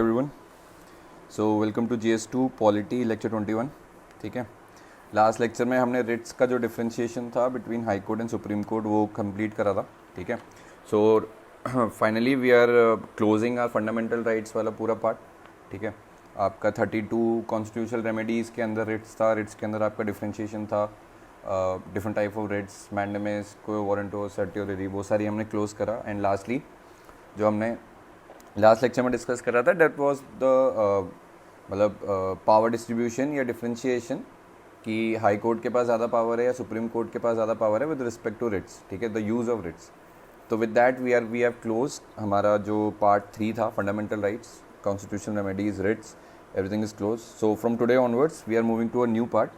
Everyone so welcome to GS2 polity lecture 21। ठीक है, last lecture में हमने रिट्स का जो डिफ्रेंशिएशन था between high court and supreme court वो कंप्लीट करा था। ठीक है, so finally we are closing our fundamental rights वाला पूरा पार्ट। ठीक है, आपका 32 कॉन्स्टिट्यूशनल रेमेडीज़ के अंदर रिट्स था, रिट्स के अंदर आपका डिफ्रेंशिएशन था, different type of writs, mandamus, quo warranto, सर्टियोरी, वो सारी हमने क्लोज करा। एंड लास्टली जो हमने लास्ट लेक्चर में डिस्कस कर रहा था डेट वाज द मतलब पावर डिस्ट्रीब्यूशन या डिफ्रेंशिएशन कि हाई कोर्ट के पास ज़्यादा पावर है या सुप्रीम कोर्ट के पास ज़्यादा पावर है विद रिस्पेक्ट टू रिट्स। ठीक है, द यूज़ ऑफ रिट्स। तो with that we have close हमारा जो पार्ट 3 था, fundamental rights, constitutional remedies, writs, everything is close. So from today onwards we are moving to a new part,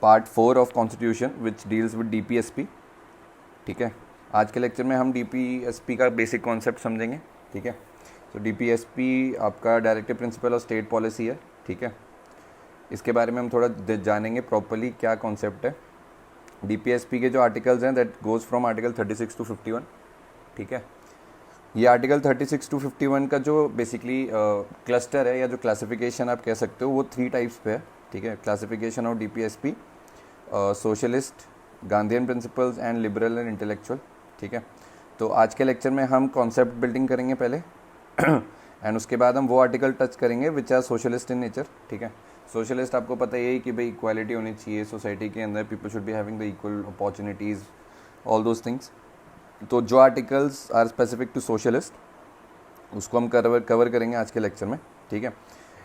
part 4 of constitution which deals with DPSP। ठीक है, आज के lecture में हम DPSP का बेसिक कॉन्सेप्ट समझेंगे। ठीक है, तो DPSP आपका directive principle of state policy है। ठीक है, इसके बारे में हम थोड़ा जानेंगे प्रॉपरली क्या कॉन्सेप्ट है। DPSP के जो आर्टिकल्स हैं that goes from article 36 to 51। ठीक है, ये आर्टिकल 36 टू 51 का जो बेसिकली क्लस्टर है या जो क्लासिफिकेशन आप कह सकते हो वो 3 टाइप्स पे है। ठीक है, classification of DPSP, socialist, Gandhian principles and liberal and intellectual. ठीक है, तो आज के लेक्चर में हम कॉन्सेप्ट बिल्डिंग करेंगे पहले एंड उसके बाद हम वो आर्टिकल टच करेंगे which are socialist in nature. ठीक है, सोशलिस्ट आपको पता ही है कि भाई इक्वालिटी होनी चाहिए सोसाइटी के अंदर, people should be having the equal opportunities, all those things. तो जो articles are specific to socialist उसको हम कवर करेंगे आज के लेक्चर में। ठीक है,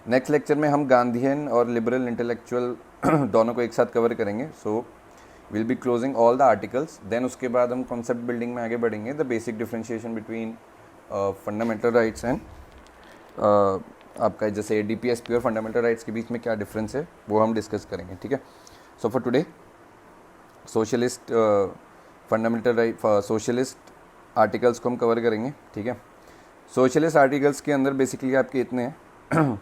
नेक्स्ट लेक्चर में हम गांधीयन और लिबरल इंटेलेक्चुअल दोनों को एक साथ कवर करेंगे। So will be closing all the articles. Then उसके बाद हम कॉन्सेप्ट बिल्डिंग में आगे बढ़ेंगे, the basic differentiation between fundamental rights and आपका जैसे DPSP और फंडामेंटल राइट्स के बीच में क्या डिफरेंस है वो हम डिस्कस करेंगे। ठीक है, so for today socialist fundamental right socialist articles को हम कवर करेंगे। ठीक है, सोशलिस्ट आर्टिकल्स के अंदर बेसिकली आपके इतने हैं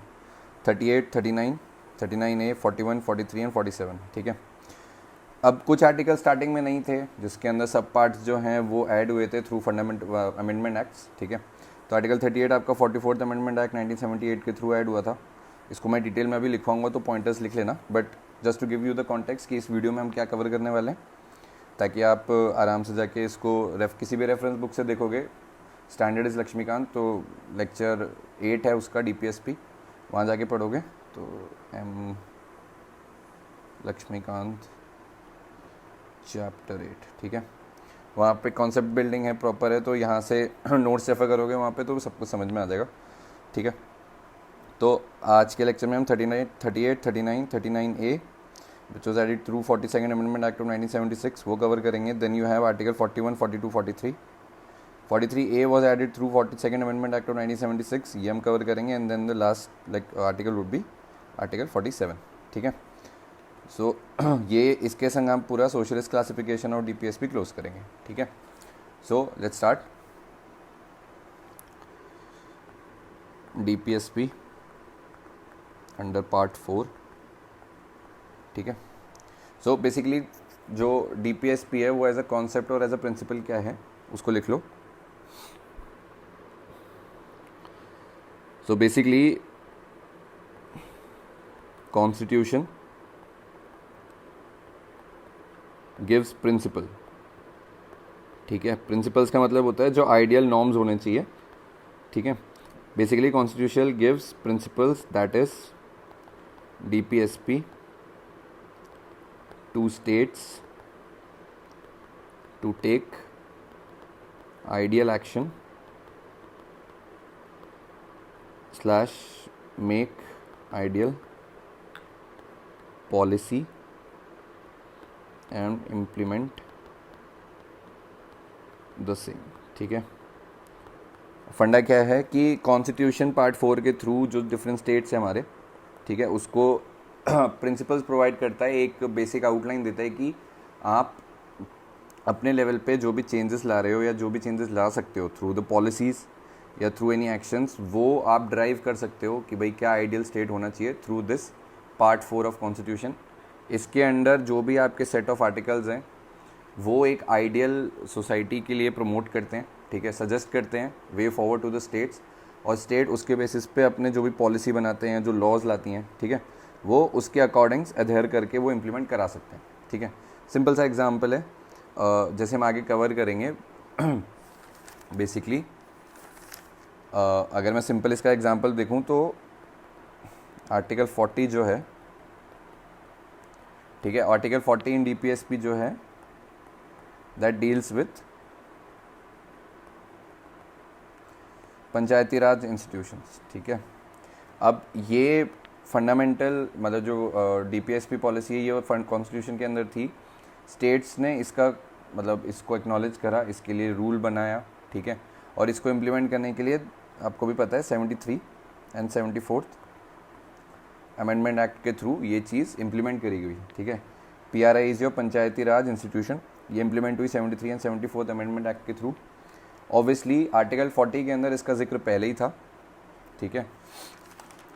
38, 39, 39A, 41, 43 एंड 47। ठीक है, अब कुछ आर्टिकल स्टार्टिंग में नहीं थे जिसके अंदर सब पार्ट्स जो हैं वो ऐड हुए थे थ्रू फंडामेंटल अमेंडमेंट एक्ट्स। ठीक है, तो आर्टिकल 38 आपका 44th अमेंडमेंट एक्ट 1978 के थ्रू ऐड हुआ था। इसको मैं डिटेल में अभी लिखवाऊंगा तो पॉइंटर्स लिख लेना, but just to give you the context कि इस वीडियो में हम क्या कवर करने वाले हैं, ताकि आप आराम से जाके इसको किसी भी रेफरेंस बुक से देखोगे। स्टैंडर्ड इज़ लक्ष्मीकांत, तो लेक्चर 8 है उसका DPSP, वहाँ जाके पढ़ोगे तो M लक्ष्मीकांत चैप्टर 8। ठीक है, वहाँ पे कॉन्सेप्ट बिल्डिंग है, प्रॉपर है, तो यहाँ से नोट्स रेफर करोगे वहाँ पे तो सब कुछ समझ में आ जाएगा। ठीक है, तो आज के लेक्चर में हम 39, 38, 39, 39A which was added through 42nd amendment act of 1976 वो कवर करेंगे। Then you have article 41, 42, 43, 43A was added through 42nd amendment act of 1976, ये हम कवर करेंगे। And then the last article would be article 47। ठीक है, सो ये इसके संग हम पूरा सोशलिस्ट क्लासिफिकेशन और DPSP क्लोज करेंगे। ठीक है, so let's start DPSP under part 4। ठीक है, सो बेसिकली जो DPSP है वो एज अ कॉन्सेप्ट और एज अ प्रिंसिपल क्या है उसको लिख लो। So basically constitution gives principle. ठीक है, प्रिंसिपल्स का मतलब होता है जो आइडियल नॉर्म्स होने चाहिए। ठीक है, basically constitution gives principles that is DPSP to states to take ideal action slash make ideal policy and implement the same. ठीक है, फंडा क्या है कि कॉन्स्टिट्यूशन पार्ट 4 के थ्रू जो डिफरेंट स्टेट्स हैं हमारे, ठीक है, उसको प्रिंसिपल्स प्रोवाइड करता है, एक बेसिक आउटलाइन देता है कि आप अपने लेवल पे जो भी चेंजेस ला रहे हो या जो भी चेंजेस ला सकते हो थ्रू द पॉलिसीज़ या थ्रू एनी एक्शंस, वो आप ड्राइव कर सकते हो कि भाई क्या आइडियल स्टेट होना चाहिए through this part 4 of constitution. इसके अंडर जो भी आपके सेट ऑफ आर्टिकल्स हैं वो एक आइडियल सोसाइटी के लिए प्रमोट करते हैं। ठीक है, सजेस्ट करते हैं way forward to the states और स्टेट उसके बेसिस पे अपने जो भी पॉलिसी बनाते हैं, जो लॉज लाती हैं, ठीक है, वो उसके अकॉर्डिंग्स अधेयर करके वो इम्प्लीमेंट करा सकते हैं, ठीक है। सिंपल सा एग्जांपल है, जैसे हम आगे कवर करेंगे बेसिकली अगर मैं सिंपल इसका एग्जांपल देखूं तो आर्टिकल 40 जो है, ठीक है, आर्टिकल 40 इन डीपीएसपी जो है that deals with Panchayati Raj institutions, ठीक है। अब ये फंडामेंटल मतलब जो डीपीएसपी पॉलिसी है ये फंड कॉन्स्टिट्यूशन के अंदर थी, स्टेट्स ने इसका मतलब इसको एक्नॉलेज करा, इसके लिए रूल बनाया, ठीक है, और इसको इम्प्लीमेंट करने के लिए आपको भी पता है 73 एंड 74 अमेंडमेंट एक्ट के थ्रू ये चीज़ इम्प्लीमेंट करी गई, ठीक है। PRI is your Panchayati Raj institution, ये इम्प्लीमेंट हुई 73 एंड 74 अमेंडमेंट एक्ट के थ्रू। ऑब्वियसली आर्टिकल 40 के अंदर इसका जिक्र पहले ही था, ठीक है।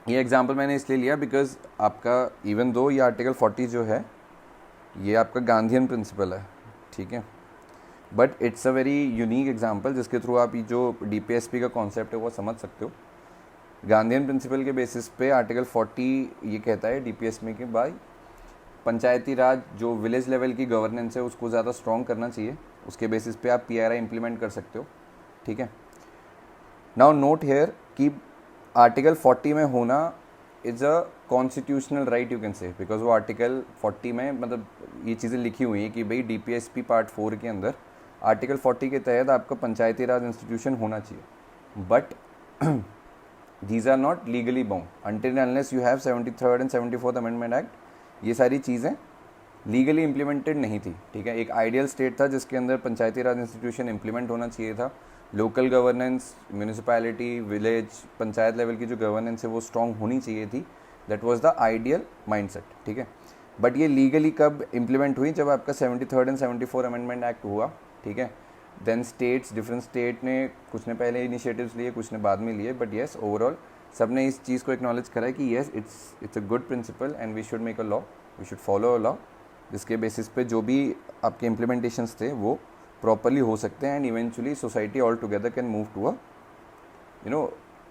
ये एग्जांपल मैंने इसलिए लिया बिकॉज आपका इवन दो ये आर्टिकल 40 जो है ये आपका गांधीयन प्रिंसिपल है, ठीक है, but it's a very unique example जिसके थ्रू आप ये जो डीपीएसपी का कॉन्सेप्ट है वो समझ सकते हो। गांधीयन प्रिंसिपल के बेसिस पे आर्टिकल 40 ये कहता है डीपीएसपी के बाद पंचायती राज जो विलेज लेवल की गवर्नेंस है उसको ज़्यादा स्ट्रॉन्ग करना चाहिए, उसके बेसिस पे आप पीआरआई इम्प्लीमेंट कर सकते हो, ठीक है। नाउ नोट हेयर कि आर्टिकल 40 में होना is a constitutional right you can say, because वो आर्टिकल 40 में मतलब ये चीज़ें लिखी हुई हैं कि भाई डीपीएसपी पार्ट 4 के अंदर आर्टिकल 40 के तहत आपका पंचायती राज इंस्टीट्यूशन होना चाहिए, but these are not legally bound until unless you have 73rd and 74th amendment act. ये सारी चीज़ें लीगली इम्प्लीमेंटेड नहीं थी, ठीक है। एक आइडियल स्टेट था जिसके अंदर पंचायती राज इंस्टीट्यूशन इम्प्लीमेंट होना चाहिए था, local governance, municipality, village, panchayat level की जो गवर्नेंस है वो स्ट्रॉन्ग होनी चाहिए थी, that was the ideal mindset, ठीक है। बट ये लीगली कब इम्प्लीमेंट हुई, जब आपका 73rd एंड 74 अमेंडमेंट एक्ट हुआ, ठीक है। देन स्टेट्स, डिफरेंट स्टेट ने कुछ ने पहले इनिशिएटिव्स लिए, कुछ ने बाद में लिए, बट येस ओवरऑल सब ने इस चीज़ को एक्नॉलेज करा है कि yes it's a good principle and we should make a law, we should follow a law, जिसके बेसिस पे जो भी आपके इम्प्लीमेंटेशंस थे वो प्रॉपरली हो सकते हैं and eventually society all together can move to a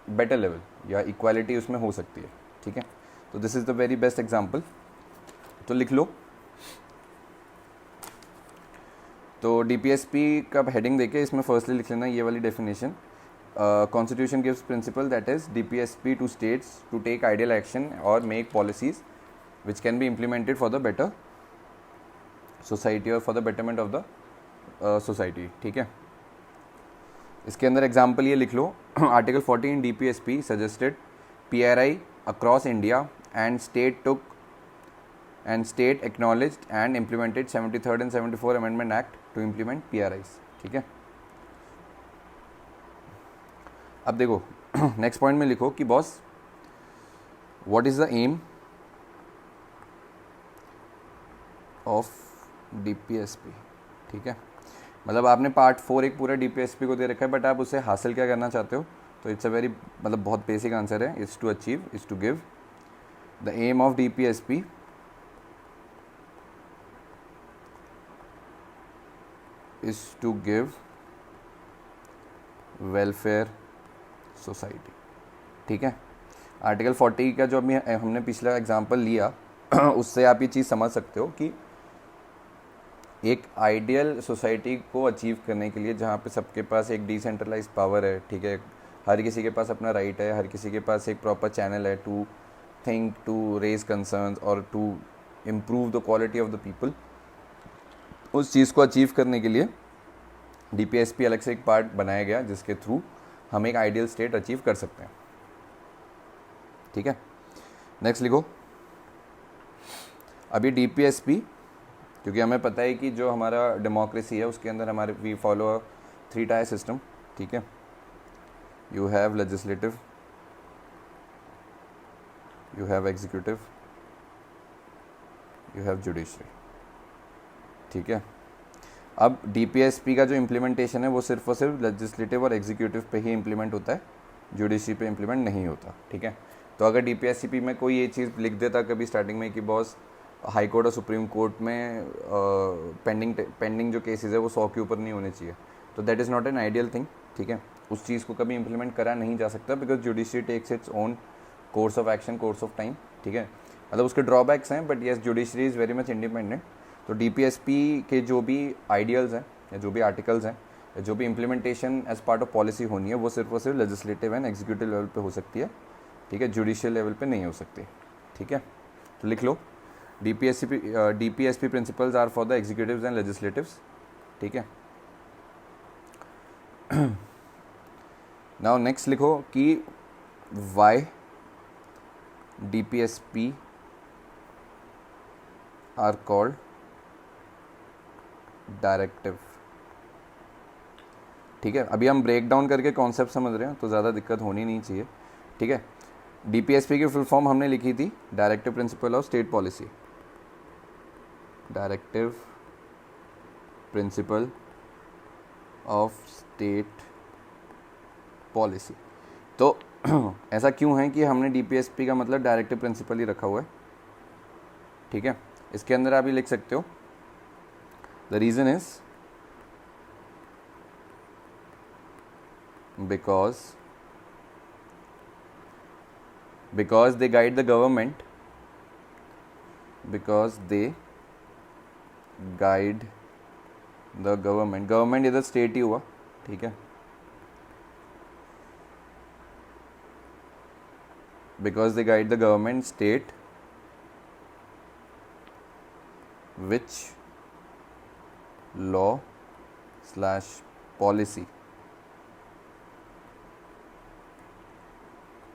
better level या इक्वालिटी उसमें हो सकती है, ठीक है। तो this is the very best example, तो लिख लो। तो डीपीएसपी का हेडिंग देके इसमें फर्स्टली लिख लेना ये वाली definition, constitution gives principle that is DPSP to states to take ideal action और make policies which can be implemented for the better society और for the betterment of the society, ठीक है। इसके अंदर एग्जाम्पल ये लिख लो, article 40 in DPSP suggested PRI across India and state acknowledged and implemented 73rd and 74 amendment act to implement PRIs, ठीक है। अब देखो नेक्स्ट पॉइंट में लिखो कि boss what is the aim of DPSP, ठीक है। मतलब आपने पार्ट 4 एक पूरा डीपीएसपी को दे रखा है, बट आप उसे हासिल क्या करना चाहते हो, तो इट्स अ वेरी मतलब बहुत बेसिक आंसर है, is to achieve, is to give the aim of DPSP is to give welfare society, ठीक है। आर्टिकल 40 का जो अभी हमने पिछला एग्जांपल लिया उससे आप ये चीज़ समझ सकते हो कि एक आइडियल सोसाइटी को अचीव करने के लिए जहाँ पे सबके पास एक डिसेंट्रलाइज्ड पावर है, ठीक है, हर किसी के पास अपना राइट है, हर किसी के पास एक प्रॉपर चैनल है to think, to raise concerns और to improve the quality of the people, उस चीज़ को अचीव करने के लिए डीपीएसपी अलग से एक पार्ट बनाया गया जिसके थ्रू हम एक आइडियल स्टेट अचीव कर सकते हैं, ठीक है। नेक्स्ट लिखो, अभी डीपीएसपी क्योंकि हमें पता है कि जो हमारा डेमोक्रेसी है उसके अंदर हमारे we follow a 3 tier system, ठीक है। You have legislative, you have executive, you have judiciary, ठीक है। अब डीपीएसपी का जो इम्प्लीमेंटेशन है वो सिर्फ और सिर्फ लेजिस्लेटिव और एग्जीक्यूटिव पे ही इम्प्लीमेंट होता है, जुडिशरी पे इम्प्लीमेंट नहीं होता, ठीक है। तो अगर डीपीएसपी में कोई ये चीज़ लिख देता कभी स्टार्टिंग में कि बॉस हाई कोर्ट और सुप्रीम कोर्ट में पेंडिंग जो केसेस है वो 100 के ऊपर नहीं होने चाहिए, तो that is not an ideal thing, ठीक है। उस चीज़ को कभी इम्प्लीमेंट करा नहीं जा सकता, because judiciary takes its own course of action, course of time, ठीक है। मतलब उसके ड्रॉबैक्स हैं, but yes judiciary is very much independent. तो DPSP के जो भी आइडियल्स हैं या जो भी आर्टिकल्स हैं या जो भी implementation as part of policy होनी है, वो सिर्फ और सिर्फ लेजिस्लेटिव एंड एग्जीक्यूटिव लेवल पे हो सकती है, ठीक है, जुडिशियल लेवल पे नहीं हो सकती, ठीक है। तो लिख लो, DPSP principles are for the executives and legislatives, ठीक है। नाउ नेक्स्ट लिखो कि why DPSP are called directive, ठीक है। अभी हम ब्रेक डाउन करके कॉन्सेप्ट समझ रहे हैं, तो ज़्यादा दिक्कत होनी नहीं चाहिए, ठीक है। DPSP की फुल फॉर्म हमने लिखी थी directive principle of state policy, directive principle of state policy. तो ऐसा क्यों है कि हमने DPSP का मतलब डायरेक्टिव प्रिंसिपल ही रखा हुआ है, ठीक है। इसके अंदर आप ये लिख सकते हो, the reason is because they guide the government, government इधर स्टेट ही हुआ, ठीक है। because they guide the government, state which law / policy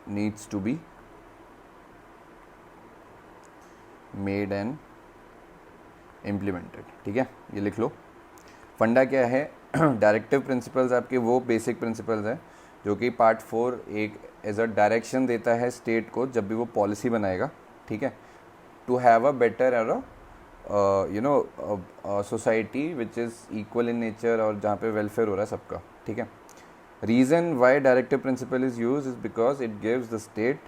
needs to be made and implemented, ठीक है। ये लिख लो। फंडा क्या है? डायरेक्टिव प्रिंसिपल्स आपके वो बेसिक प्रिंसिपल्स हैं जो कि पार्ट 4 एक एज अ डायरेक्शन देता है स्टेट को जब भी वो पॉलिसी बनाएगा, ठीक है, to have a better society which is equal in nature और जहाँ पे वेलफेयर हो रहा है सबका, ठीक है। Reason why directive principle is use is because it gives the state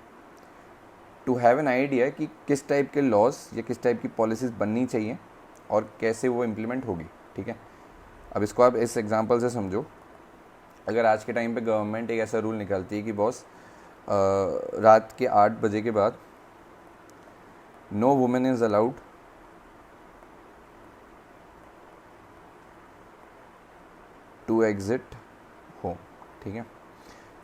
to have an idea कि किस टाइप के लॉज या किस टाइप की पॉलिसीज़ बननी चाहिए और कैसे वो इम्प्लीमेंट होगी, ठीक है। अब इसको आप इस एग्जांपल से समझो। अगर आज के टाइम पे गवर्नमेंट एक ऐसा रूल निकालती है कि बॉस रात के 8 बजे के बाद no women is allowed to exit home, ठीक है।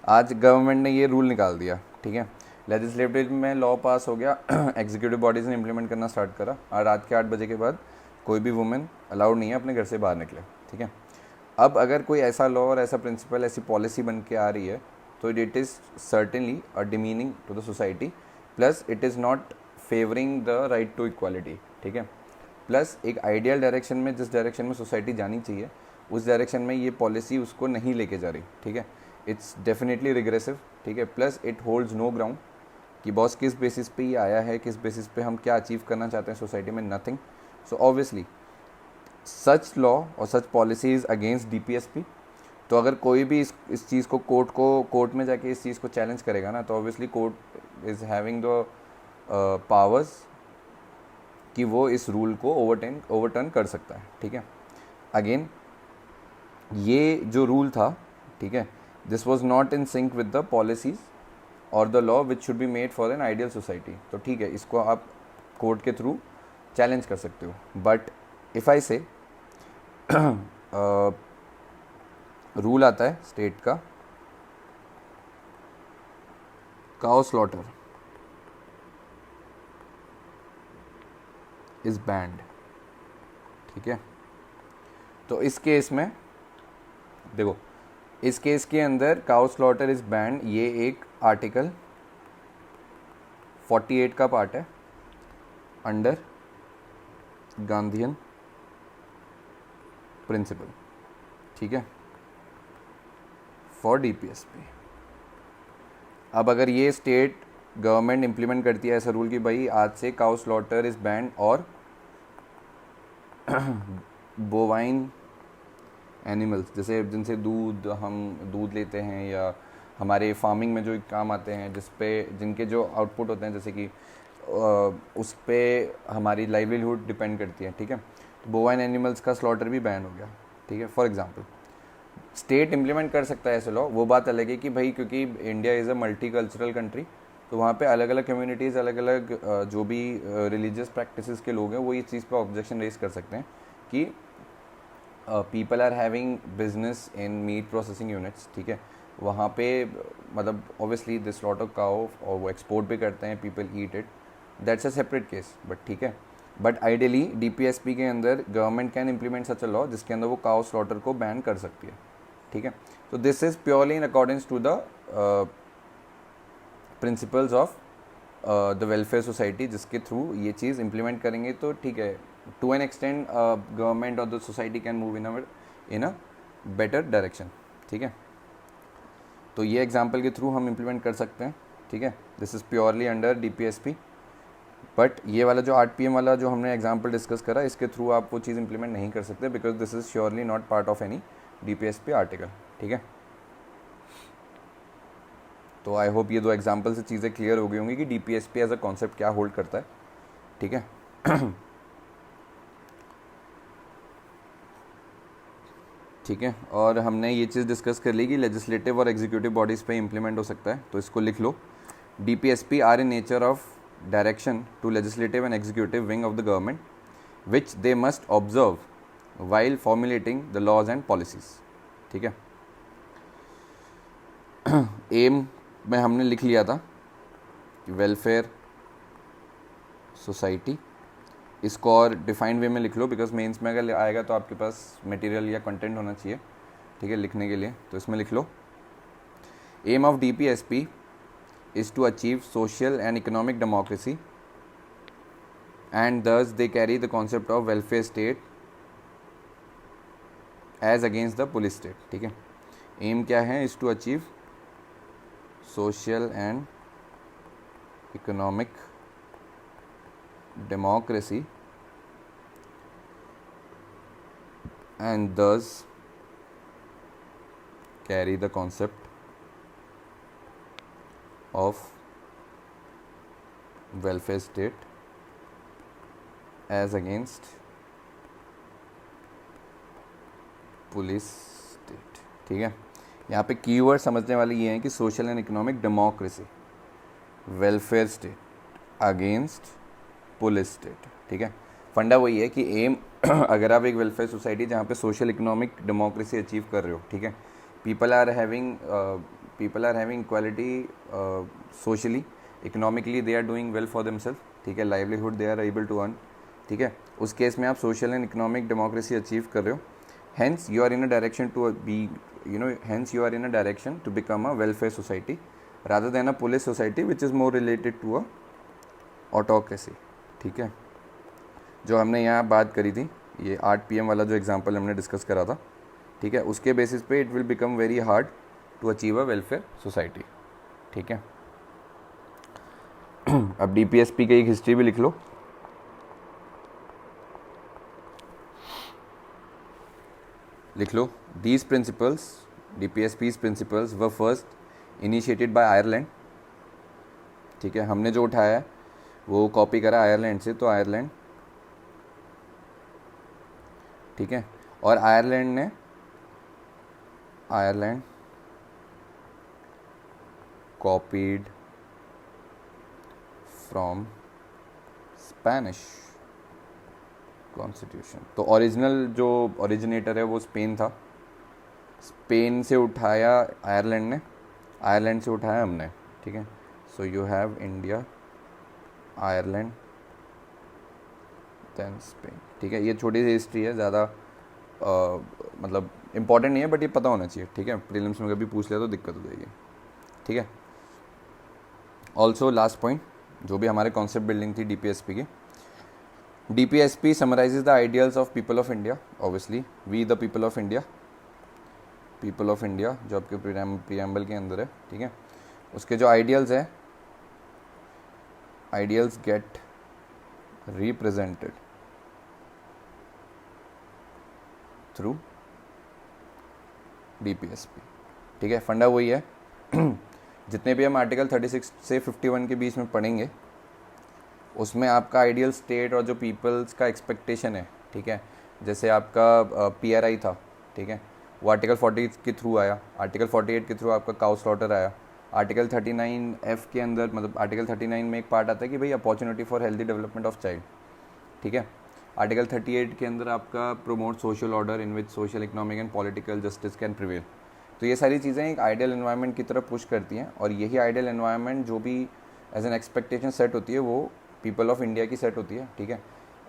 आज गवर्नमेंट ने ये रूल निकाल दिया, ठीक है। लेजिस्लेटिव में लॉ पास हो गया, एग्जीक्यूटिव बॉडीज़ ने इम्प्लीमेंट करना स्टार्ट करा और रात के 8 बजे के बाद कोई भी वुमेन अलाउड नहीं है अपने घर से बाहर निकले, ठीक है। अब अगर कोई ऐसा लॉ और ऐसा प्रिंसिपल, ऐसी पॉलिसी बन के आ रही है तो it is certainly a demeaning to the society, plus it is not favouring the right to equality, ठीक है। प्लस एक आइडियल डायरेक्शन में, जिस डायरेक्शन में सोसाइटी जानी चाहिए, उस डायरेक्शन में ये पॉलिसी उसको नहीं लेके जा रही, ठीक है। इट्स डेफिनेटली रिग्रेसिव, ठीक है। Plus it holds no ground कि बॉस किस बेसिस पे ये आया है, किस बेसिस पे हम क्या अचीव करना चाहते हैं सोसाइटी में, nothing. So obviously such law और सच पॉलिसी इज़ अगेंस्ट DPSP। तो अगर कोई भी इस चीज़ को कोर्ट में जाके इस चीज़ को चैलेंज करेगा ना, तो obviously court is having the powers कि वो इस रूल को ओवरटर्न कर सकता है, ठीक है। अगेन ये जो रूल था, ठीक है, this was not in sync with the policies और the law which should be made for an ideal society. तो ठीक है, इसको आप कोर्ट के थ्रू चैलेंज कर सकते हो। बट इफ़ आई से रूल आता है स्टेट का, काउ स्लॉटर इज बैंड, ठीक है। तो इस केस में देखो, इस केस के अंदर काउ स्लॉटर इज बैंड, ये एक आर्टिकल 48 का पार्ट है अंडर गांधीयन प्रिंसिपल, ठीक है, फॉर DPSP। अब अगर ये स्टेट गवर्नमेंट इम्प्लीमेंट करती है ऐसा रूल कि भाई आज से काउ स्लॉटर इज बैंड और बोवाइन एनिमल्स, जैसे जिनसे हम दूध लेते हैं या हमारे फार्मिंग में जो काम आते हैं, जिनके जो आउटपुट होते हैं, जैसे कि उस पर हमारी लाइवलीहुड डिपेंड करती है, ठीक है। तो बोवाइन एनिमल्स का स्लॉटर भी बैन हो गया, ठीक है, फॉर एग्जांपल। स्टेट इम्प्लीमेंट कर सकता है ऐसे लॉ, वो बात अलग है कि भाई क्योंकि India is a multi cultural country, तो वहाँ पे अलग अलग कम्युनिटीज़, अलग अलग जो भी रिलीजियस प्रैक्टिसेस के लोग हैं वो इस चीज़ पे ऑब्जेक्शन रेज कर सकते हैं कि people are having business in meat processing units, ठीक है, वहाँ पे मतलब obviously this lot of cow, और वो एक्सपोर्ट भी करते हैं, people eat it, that's a separate case, but ठीक है। बट आइडियली DPSP के अंदर government can implement such a law जिसके अंदर वो काओ स्लॉटर को बैन कर सकती है, ठीक है। तो this is purely in accordance to the principles of the welfare society, जिसके थ्रू ये चीज़ इम्प्लीमेंट करेंगे तो ठीक है, टू एन एक्सटेंड गवर्नमेंट और the society can move in a better direction, ठीक है। तो ये एग्जाम्पल के थ्रू हम इम्प्लीमेंट कर सकते हैं, ठीक है। This is purely under DPSP, but ये वाला जो 8 PM वाला जो हमने एग्जाम्पल डिस्कस करा, इसके थ्रू आप वो चीज़ इंप्लीमेंट नहीं कर सकते, because this is surely not part of any DPSP article, ठीक है। तो आई होप ये दो एग्जाम्पल से चीज़ें क्लियर हो गई होंगी कि DPSP एज अ कॉन्सेप्ट क्या होल्ड करता है, ठीक है। ठीक है, और हमने ये चीज़ डिस्कस कर ली कि लेजिस्लेटिव और एग्जीक्यूटिव बॉडीज़ पे इम्प्लीमेंट हो सकता है, तो इसको लिख लो। DPSP are in nature of direction to legislative and executive wing of the government which they must observe while formulating the laws and policies, ठीक है। एम में हमने लिख लिया था कि वेलफेयर सोसाइटी, इसको और डिफाइंड वे में लिख लो, बिकॉज मेंस में अगर आएगा तो आपके पास मटेरियल या कंटेंट होना चाहिए, ठीक है, लिखने के लिए, तो इसमें लिख लो। Aim of DPSP is to achieve social and economic democracy, and thus they carry the concept of welfare state as against the police state, ठीक है। एम क्या है? is to achieve social and economic democracy and thus carry the concept of welfare state as against police state, ठीक है। यहाँ पे keyword समझने वाले ये हैं कि social and economic democracy, welfare state against police state, ठीक है। फंडा वही है कि एम अगर आप एक वेलफेयर सोसाइटी जहाँ पे सोशल इकोनॉमिक डेमोक्रेसी अचीव कर रहे हो, ठीक है, people are having equality socially, economically they are doing well for themselves, ठीक है, livelihood they are able to earn, ठीक है, उस केस में आप social and economic democracy achieve कर रहे हो, hence you are in a direction to be, hence you are in a direction to become a welfare society rather than a police society which is more related to a autocracy, ठीक है। जो हमने यहाँ बात करी थी, ये 8 PM वाला जो एग्जांपल हमने डिस्कस करा था, ठीक है, उसके बेसिस पे it will become very hard to achieve a welfare society, ठीक है। अब DPSP की एक हिस्ट्री भी लिख लो। लिख लो, these principles, DPSP's principles were first initiated by Ireland, ठीक है, हमने जो उठाया है वो कॉपी करा आयरलैंड से, तो आयरलैंड, ठीक है, और Ireland copied from Spanish constitution, तो ओरिजिनल जो ओरिजिनेटर है वो स्पेन था, स्पेन से उठाया आयरलैंड ने, आयरलैंड से उठाया हमने, ठीक है। So you have India, Ireland, then Spain, ठीक है। ये छोटी सी हिस्ट्री है, ज़्यादा मतलब इम्पॉर्टेंट नहीं है, बट ये पता होना चाहिए, ठीक है, प्रीलिम्स में कभी पूछ लिया तो दिक्कत हो जाएगी, ठीक है। ऑल्सो लास्ट पॉइंट जो भी हमारे कॉन्सेप्ट बिल्डिंग थी DPSP की, DPSP summarizes the ideals of people of India, obviously we the people of India जो आपके प्रीएम्बल के अंदर है, ठीक है, उसके जो आइडियल्स है, ideals get represented through DPSP, ठीक है। फंडा वही है जितने भी हम आर्टिकल 36 से 51 के बीच में पढ़ेंगे उसमें आपका आइडियल स्टेट और जो पीपल्स का एक्सपेक्टेशन है, ठीक है, जैसे आपका PRI था, ठीक है, वो आर्टिकल 40 के थ्रू आया, आर्टिकल 48 के थ्रू आपका काउ स्लॉटर आया, आर्टिकल 39F के अंदर मतलब आर्टिकल 39 में एक पार्ट आता है कि भाई opportunity for healthy development of child, ठीक है। आर्टिकल 38 के अंदर आपका promote social order in which social economic and political justice can prevail. तो ये सारी चीज़ें एक आइडियल एनवायरनमेंट की तरफ पुश करती हैं, और यही आइडियल एनवायरनमेंट जो भी एज एन एक्सपेक्टेशन सेट होती है वो पीपल ऑफ इंडिया की सेट होती है, ठीक है।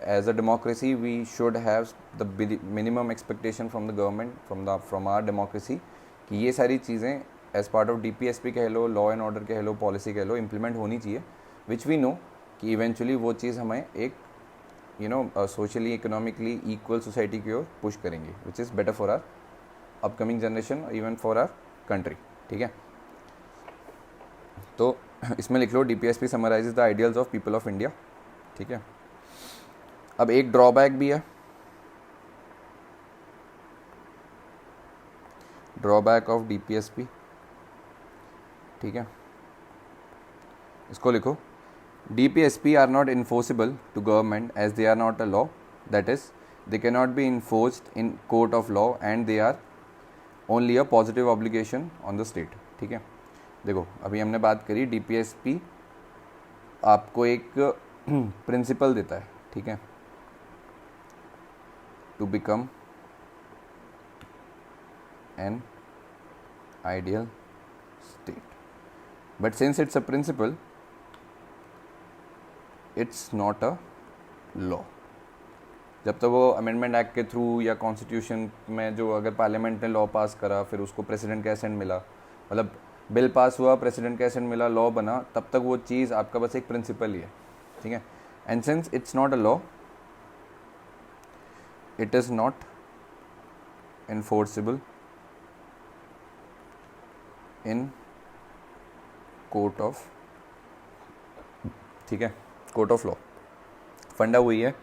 As a democracy we should have the minimum expectation from the government from our democracy कि ये सारी चीज़ें एज पार्ट ऑफ DPSP कह लो, लॉ एंड ऑर्डर कह लो, पॉलिसी कह लो, इम्प्लीमेंट होनी चाहिए, विच वी नो कि इवेंचुअली वो चीज़ हमें एक सोशली इकोनॉमिकली इक्वल सोसाइटी की ओर पुश करेंगे, which is better for are upcoming generation, even for our country, ठीक है। तो इसमें लिख लो DPSP summarises the ideals of people of India, ठीक है। अब एक ड्रॉबैक भी है, ड्रॉबैक ऑफ DPSP, ठीक है, इसको लिखो DPSP are not enforceable to government as they are not a law, that is they cannot be enforced in court of law and they are only a positive obligation on the state, ठीक है। देखो अभी हमने बात करी DPSP आपको एक principal देता है, ठीक है, to become an ideal state, but since it's a principle it's not a law. जब तक वो अमेंडमेंट एक्ट के थ्रू या कॉन्स्टिट्यूशन में जो अगर पार्लियामेंट ने लॉ पास करा फिर उसको प्रेसिडेंट का एसेंट मिला, मतलब बिल पास हुआ, प्रेसिडेंट का एसेंट मिला, लॉ बना, तब तक वो चीज़ आपका बस एक प्रिंसिपल ही है, ठीक है। And since it's not a law it is not enforceable in court of, ठीक है, कोर्ट ऑफ लॉ। फंडा वही है,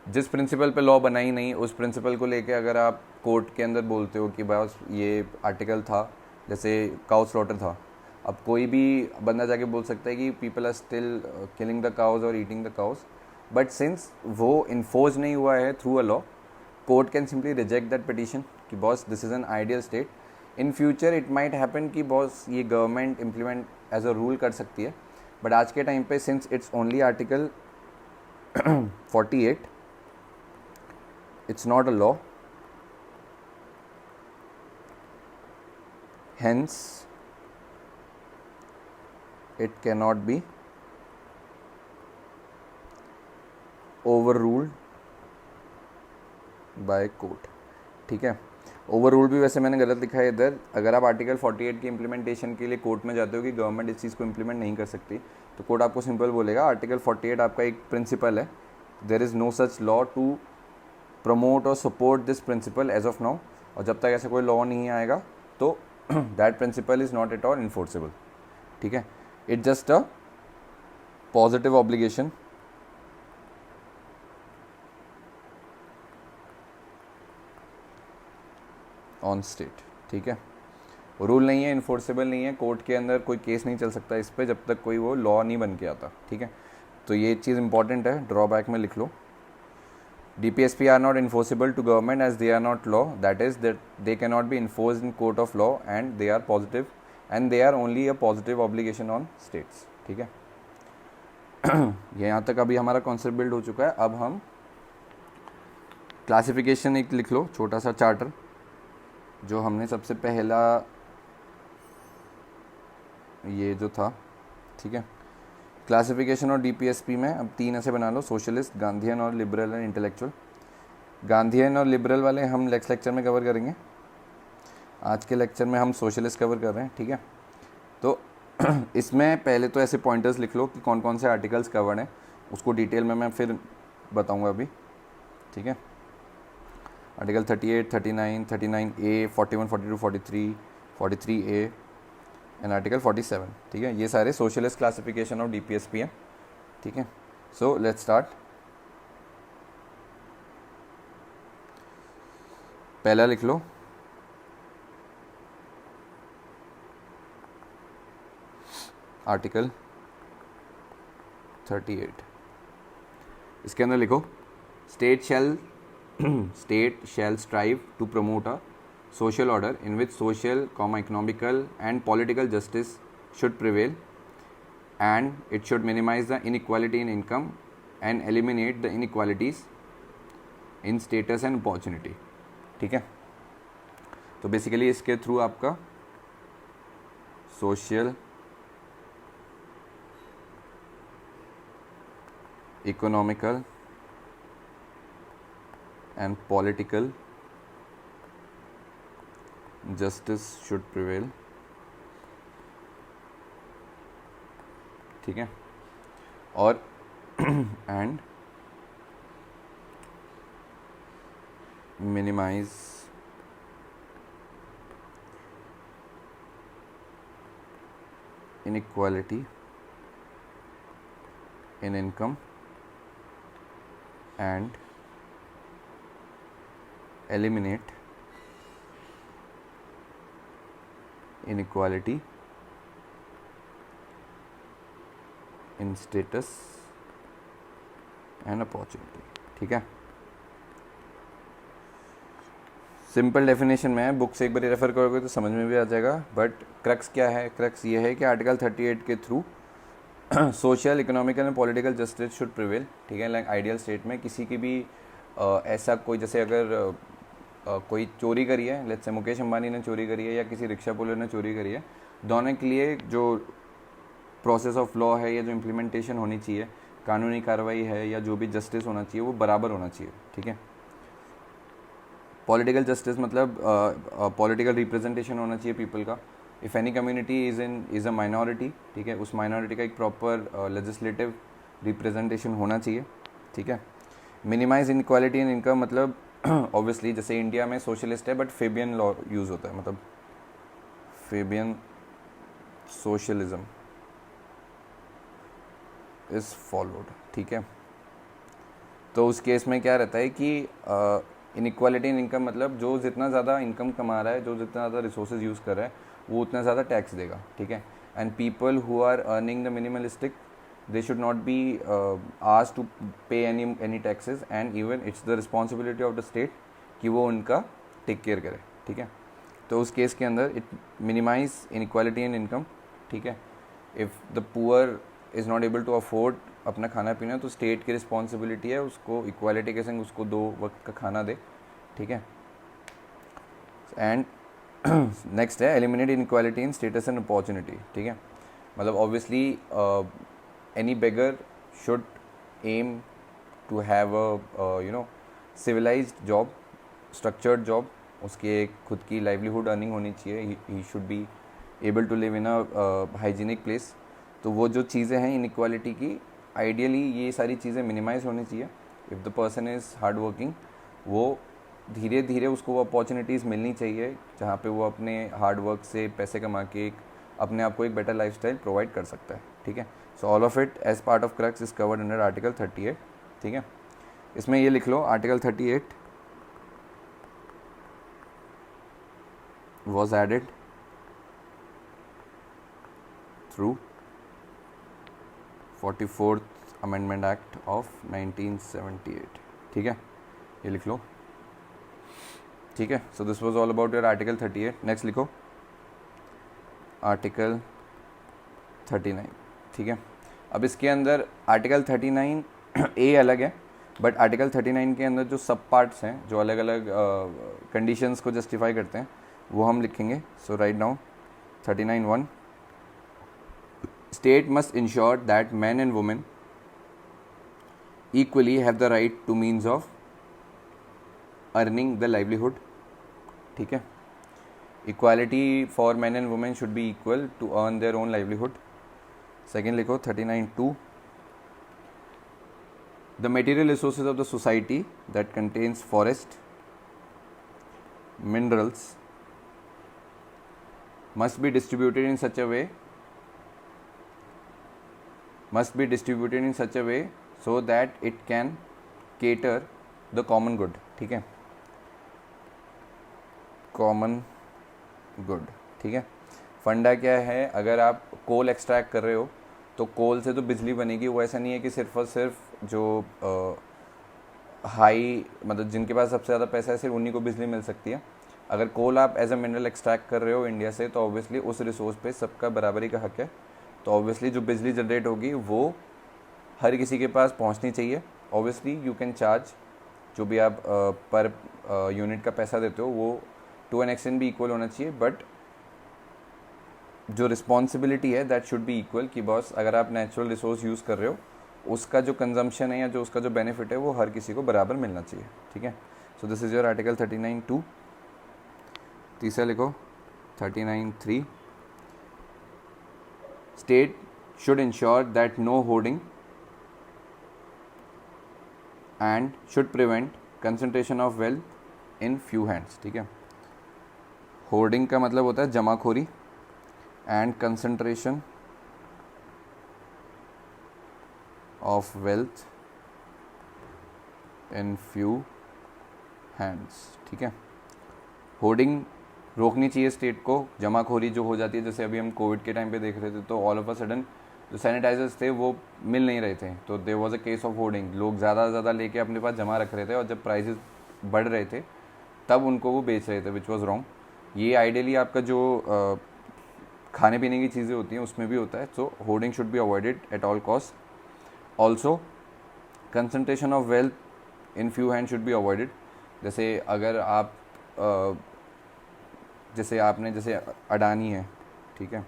जिस प्रिंसिपल पे लॉ बना ही नहीं उस प्रिंसिपल को लेके अगर आप कोर्ट के अंदर बोलते हो कि बस ये आर्टिकल था, जैसे काउ स्लॉटर था, अब कोई भी बंदा जाके बोल सकता है कि people are still killing the cows और eating the cows, but since वो इन्फोर्स नहीं हुआ है through a law, court can simply reject that petition कि boss this is an ideal state. In future it might happen कि boss ये government implement as a rule कर सकती है, बट आज के टाइम पे since it's only article 48, it's not a law, hence it cannot be overruled by court, ठीक है। ओवर रूल भी वैसे मैंने गलत लिखा है इधर, अगर आप आर्टिकल 48 की इम्प्लीमेंटेशन के लिए कोर्ट में जाते हो कि गवर्नमेंट इस चीज़ को इम्प्लीमेंट नहीं कर सकती, तो कोर्ट आपको सिंपल बोलेगा आर्टिकल 48 आपका एक प्रिंसिपल है, there is no such law to promote और support this principle as of now, और जब तक ऐसा कोई लॉ नहीं आएगा तो that principle is not at all enforceable, ठीक है। It's just a positive obligation on state, ठीक है। रूल नहीं है, इन्फोर्सेबल नहीं है, कोर्ट के अंदर कोई केस नहीं चल सकता इस पर जब तक कोई वो लॉ नहीं बन के आता, ठीक है। तो ये चीज़ इंपॉर्टेंट है, ड्रॉबैक में लिख लो DPSP are not enforceable to government as they are not law, that is that they cannot be enforced in court of law and they are positive and they are only a positive obligation on states, ठीक है। ये यहाँ तक अभी हमारा concept build हो चुका है। अब हम क्लासिफिकेशन एक लिख लो, छोटा सा चार्टर जो हमने सबसे पहला ये जो था, ठीक है। क्लासिफिकेशन और DPSP में अब 3 ऐसे बना लो, सोशलिस्ट, गांधीयन और लिबरल एंड इंटेलेक्चुअल। गांधीयन और लिबरल वाले हम नेक्स्ट लेक्चर में कवर करेंगे, आज के लेक्चर में हम सोशलिस्ट कवर कर रहे हैं, ठीक है। तो इसमें पहले तो ऐसे पॉइंटर्स लिख लो कि कौन कौन से आर्टिकल्स कवर्ड हैं, उसको डिटेल में मैं फिर बताऊंगा अभी, ठीक है। Article 38, 39, 39A, 41, 42, 43, 43A and article 47, ठीक है। ये सारे सोशलिस्ट क्लासिफिकेशन ऑफ DPSP हैं, ठीक है। So let's start. पहला लिख लो आर्टिकल 38, इसके अंदर लिखो state shall strive to promote a social order in which social, economical and political justice should prevail, and it should minimize the inequality in income and eliminate the inequalities in status and opportunity. ठीक है, तो basically इसके through आपका social, economical and political justice should prevail, ठीक है, और and minimize inequality in income and eliminate inequality in status and opportunity. ठीक है, सिंपल डेफिनेशन में है, बुक से एक बार रेफर करोगे तो समझ में भी आ जाएगा. बट क्रक्स क्या है? क्रक्स ये है कि आर्टिकल 38 के through social, economical and political justice should prevail. ठीक है, लाइक आइडियल स्टेट में किसी की भी ऐसा कोई, जैसे अगर कोई चोरी करी है, लेट्स से मुकेश अंबानी ने चोरी करी है या किसी रिक्शा पुलिस ने चोरी करी है, दोनों के लिए जो प्रोसेस ऑफ लॉ है या जो इम्प्लीमेंटेशन होनी चाहिए, कानूनी कार्रवाई है या जो भी जस्टिस होना चाहिए वो बराबर होना चाहिए. ठीक है, पॉलिटिकल जस्टिस मतलब पॉलिटिकल रिप्रेजेंटेशन होना चाहिए पीपल का. If any community is a minority, ठीक है, उस माइनॉरिटी का एक प्रॉपर लेजिस्लेटिव रिप्रेजेंटेशन होना चाहिए. ठीक है, मिनिमाइज इनक्वालिटी इन इनकम मतलब ऑब्वियसली जैसे इंडिया में सोशलिस्ट है बट फेबियन लॉ यूज़ होता है, मतलब फेबियन सोशलिज्म इज़ फॉलोड. ठीक है, तो उस केस में क्या रहता है कि इनइक्वालिटी इन इनकम मतलब जो जितना ज़्यादा इनकम कमा रहा है, जो जितना ज़्यादा रिसोर्सेज यूज़ कर रहा है, वो उतना ज़्यादा टैक्स देगा. ठीक है, and people who are earning the minimalistic, they should not be asked to pay any taxes, and even it's the responsibility of the state कि वो उनका टेक केयर करे. ठीक है, तो उस केस के अंदर it minimize inequality in income. ठीक है, if the poor is not able to afford अपना खाना पीना, तो स्टेट की रिस्पॉन्सिबिलिटी है उसको इक्वालिटी के संग उसको 2 वक्त का खाना दे. ठीक है, एंड नेक्स्ट है eliminate inequality in status and opportunity. ठीक है, मतलब obviously any beggar should aim to have a civilized job, structured job. उसके खुद की livelihood earning होनी चाहिए. he should be able to live in a hygienic place. तो वो जो चीज़ें हैं inequality की, ideally ये सारी चीज़ें minimize होनी चाहिए. if the person is hard working, वो धीरे धीरे उसको वो opportunities मिलनी चाहिए जहाँ पे वो अपने hard work से पैसे कमा के अपने आप को एक better lifestyle provide कर सकता है. ठीक है, so all of it as part of crux is covered under article 38. ठीक है, इसमें ये लिख लो article 38 was added through 44th Amendment Act of 1978. ठीक है, ये लिख लो. ठीक है, so this was all about your article 38. Next लिखो आर्टिकल 39. ठीक है, अब इसके अंदर आर्टिकल 39 ए अलग है, बट आर्टिकल 39 के अंदर जो सब पार्ट्स हैं जो अलग अलग कंडीशंस को जस्टिफाई करते हैं वो हम लिखेंगे. So write down 39(1) state must ensure that man and women equally have the right to means of earning the livelihood. ठीक है, equality for men and women should be equal to earn their own livelihood. Second लिखो 39(2) the material resources of the society that contains forest, minerals must be distributed in such a way so that it can cater the common good. ठीक है, common good. ठीक है, फंडा क्या है, अगर आप कोल एक्सट्रैक्ट कर रहे हो तो कोल से तो बिजली बनेगी. वो ऐसा नहीं है कि सिर्फ और सिर्फ जो हाई मतलब जिनके पास सबसे ज़्यादा पैसा है सिर्फ उन्हीं को बिजली मिल सकती है. अगर कोल आप एज अ मिनरल एक्सट्रैक्ट कर रहे हो इंडिया से तो ऑब्वियसली उस रिसोर्स पे सबका बराबरी का हक है। तो ऑब्वियसली जो बिजली जनरेट होगी वो हर किसी के पास पहुंचनी चाहिए। ऑब्वियसली यू कैन चार्ज, जो भी आप पर यूनिट का पैसा देते हो वो टू एन एक्सटेंट भी इक्वल होना चाहिए, बट जो रिस्पॉन्सिबिलिटी है दैट शुड बी इक्वल कि बॉस अगर आप नेचुरल रिसोर्स यूज़ कर रहे हो उसका जो कंजम्पशन है या जो उसका जो बेनिफिट है वो हर किसी को बराबर मिलना चाहिए। ठीक है, so this is your article 39(2). तीसरा लिखो 39(3). State should ensure that no hoarding and should prevent concentration of wealth in few hands. ठीक है, होर्डिंग का मतलब होता है जमाखोरी and concentration of wealth in few hands. ठीक है, होर्डिंग रोकनी चाहिए स्टेट को। जमाखोरी जो हो जाती है, जैसे अभी हम कोविड के टाइम पे देख रहे थे तो ऑल ऑफ अ सडन जो सैनिटाइजर्स थे वो मिल नहीं रहे थे, तो there was a case of hoarding. लोग ज़्यादा से ज़्यादा लेके अपने पास जमा रख रहे थे और जब प्राइसेस बढ़ रहे थे तब उनको वो बेच रहे थे, विच वॉज रॉन्ग। ये आइडियली आपका जो खाने पीने की चीज़ें होती हैं उसमें भी होता है। So hoarding should be avoided at all cost. Also concentration of wealth in few hand should be avoided. जैसे अगर आप जैसे अडानी है, ठीक है,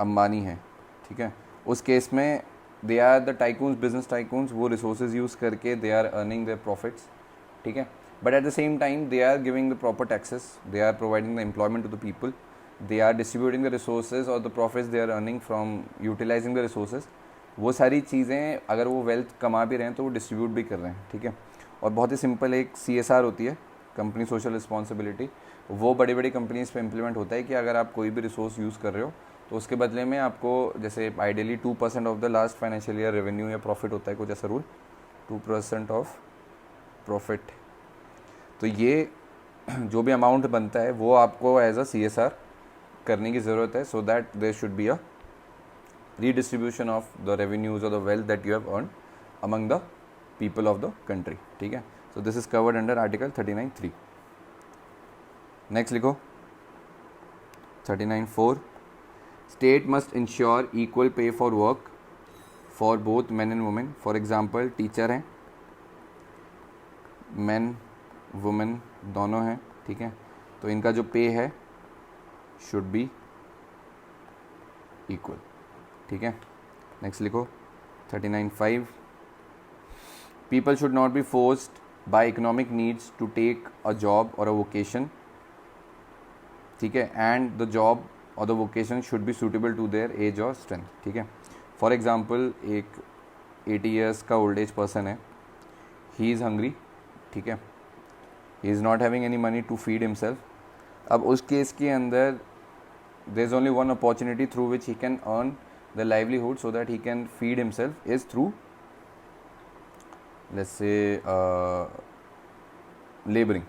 अंबानी है, ठीक है, उस केस में they are the tycoons, business tycoons, वो रिसोर्सेज यूज़ करके they are earning their profits. ठीक है, but at the same time they are giving the proper taxes, they are providing the employment to the people, they are distributing the resources और the profits they are earning from utilising the resources. वो सारी चीज़ें अगर वो wealth कमा भी रहे हैं तो वो डिस्ट्रीब्यूट भी कर रहे हैं। ठीक है, और बहुत ही सिंपल एक CSR होती है, कंपनी सोशल रिस्पॉन्सिबिलिटी, वो बड़ी बड़ी कंपनीज़ पे इम्प्लीमेंट होता है कि अगर आप कोई भी रिसोर्स यूज़ कर रहे हो तो उसके बदले में आपको जैसे ideally 2% of the last financial year revenue या प्रॉफिट होता है कुछ ऐसा रूल, 2% ऑफ प्रॉफिट। तो ये जो भी अमाउंट बनता है वो आपको एज अ CSR करने की ज़रूरत है, so that there should be a redistribution of the revenues or the wealth that you have earned among the people of the country. ठीक है, so this is covered under article 39(3). next लिखो 39(4). state must ensure equal pay for work for both men and women. for example teacher हैं, men women दोनों हैं, ठीक है, तो इनका जो पे है should be equal। ठीक है, नेक्स्ट लिखो 39(5). People should not be forced by economic needs to take a job or a vocation. ठीक है, and the job or the vocation should be suitable to their age or strength. ठीक है, for example एक 80 years का old age person है, he is hungry, ठीक है, he is not having any money to feed himself. अब उस case के अंदर there is only one opportunity through which he can earn the livelihood so that he can feed himself is through, let's say laboring।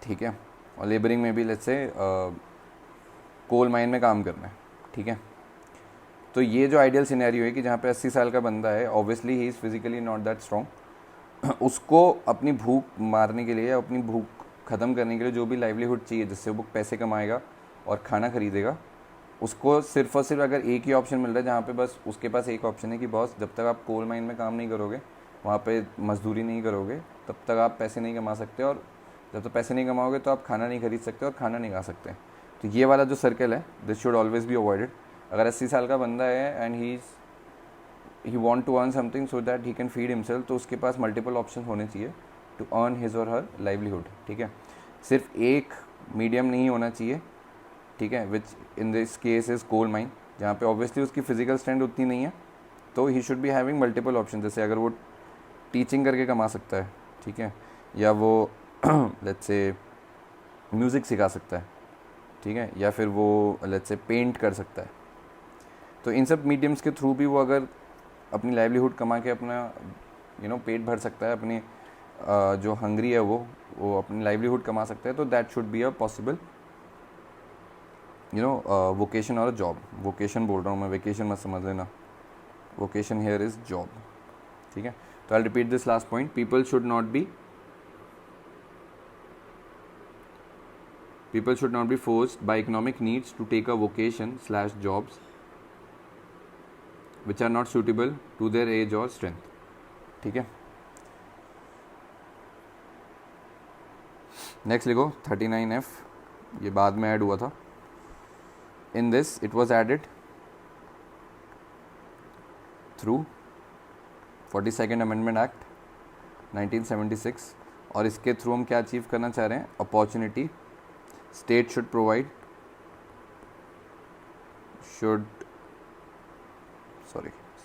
ठीक है, और labouring में भी let's say coal mine में काम करना है। ठीक है, तो ये जो आइडियल सिनेरियो है कि जहाँ पे 80 साल का बंदा है, obviously he is physically not that strong, उसको अपनी भूख मारने के लिए या अपनी भूख ख़त्म करने के लिए जो भी लाइवलीहुड चाहिए जिससे वो पैसे कमाएगा और खाना खरीदेगा, उसको सिर्फ और सिर्फ अगर एक ही ऑप्शन मिल रहा है जहाँ पे बस उसके पास एक ऑप्शन है कि बॉस जब तक आप कोल माइन में काम नहीं करोगे, वहाँ पे मजदूरी नहीं करोगे, तब तक आप पैसे नहीं कमा सकते, और जब तक पैसे नहीं कमाओगे तो आप खाना नहीं खरीद सकते और खाना नहीं खा सकते। तो ये वाला जो सर्कल है this should always be avoided. अगर 80 साल का बंदा है and he want to earn something so that he can feed himself, तो उसके पास मल्टीपल ऑप्शन होने चाहिए टू अर्न हिज और हर लाइवलीहुड। ठीक है, सिर्फ एक मीडियम नहीं होना चाहिए, ठीक है, which in this case is coal mine, जहाँ पे ऑब्वियसली उसकी फिजिकल स्ट्रेंथ उतनी नहीं है, तो he should be having multiple option. जैसे अगर वो टीचिंग करके कमा सकता है, ठीक है, या वो लेट्स से म्यूज़िक सिखा सकता है, ठीक है, या फिर वो लेट्स से पेंट कर सकता है, तो इन सब मीडियम्स के थ्रू भी वो अगर अपनी लाइवलीहुड कमा के अपना पेट भर सकता है, अपनी जो हंगरी है वो अपनी लाइवलीहुड कमा सकता है, तो that should be a possible vocation or job. Vocation बोल रहा हूँ मैं, वेकेशन मत समझ लेना, वोकेशन हेयर इज़ जॉब। ठीक है, तो I repeat this last point, people should not B people should not be forced by economic needs to take a vocation / jobs which are not suitable to their age or strength. ठीक है, next लिखो 39F, ये बाद में add हुआ था. In this it was added through 42nd amendment act 1976. और इसके थ्रू हम क्या अचीव करना चाह रहे हैं? Opportunity state should provide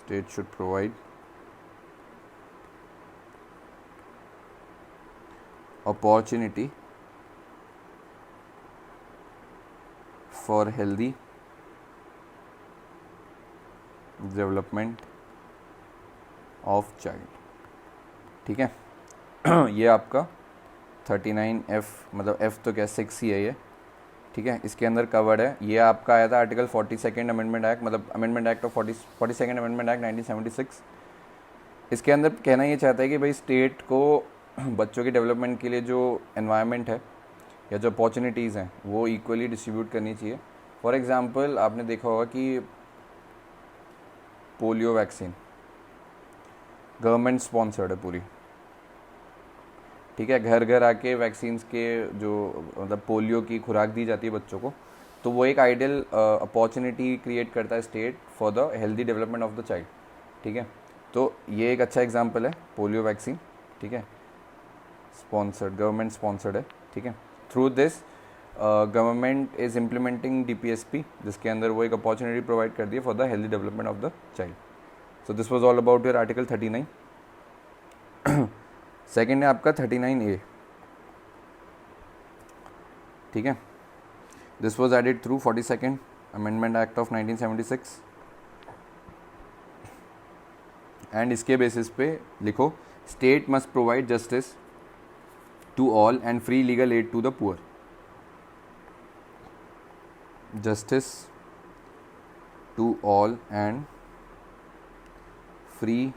state should provide opportunity for healthy development of child. ठीक है. ये आपका 39F, मतलब F तो क्या 6 ही है ये. ठीक है, इसके अंदर कवर्ड है. ये आपका आया था आर्टिकल 42nd अमेंडमेंट एक्ट, मतलब amendment act of 42nd amendment act 1976. इसके अंदर कहना ये चाहता है कि भाई स्टेट को बच्चों की डेवलपमेंट के लिए जो एनवायरनमेंट है या जो अपॉर्चुनिटीज़ हैं वो इक्वली डिस्ट्रीब्यूट करनी चाहिए. फॉर एग्जांपल आपने देखा होगा कि पोलियो वैक्सीन गवर्नमेंट स्पॉन्सर्ड है पूरी. ठीक है, घर घर आके वैक्सीन्स के जो मतलब पोलियो की खुराक दी जाती है बच्चों को, तो वो एक आइडियल अपॉर्चुनिटी क्रिएट करता है state for the healthy development of the child. ठीक है, तो ये एक अच्छा एग्जांपल है पोलियो वैक्सीन. ठीक है, स्पॉन्सर्ड, गवर्नमेंट स्पॉन्सर्ड है. ठीक है, through this government is implementing DPSP, जिसके अंदर वो एक अपॉर्चुनिटी प्रोवाइड कर दी है for the healthy development of the child. So this was all about your article 39. Second है आपका 39A. ठीक है, this was added through 42nd amendment act of 1976. And इसके बेसिस पे लिखो state must provide justice to all and free legal aid to the poor. Justice to all and free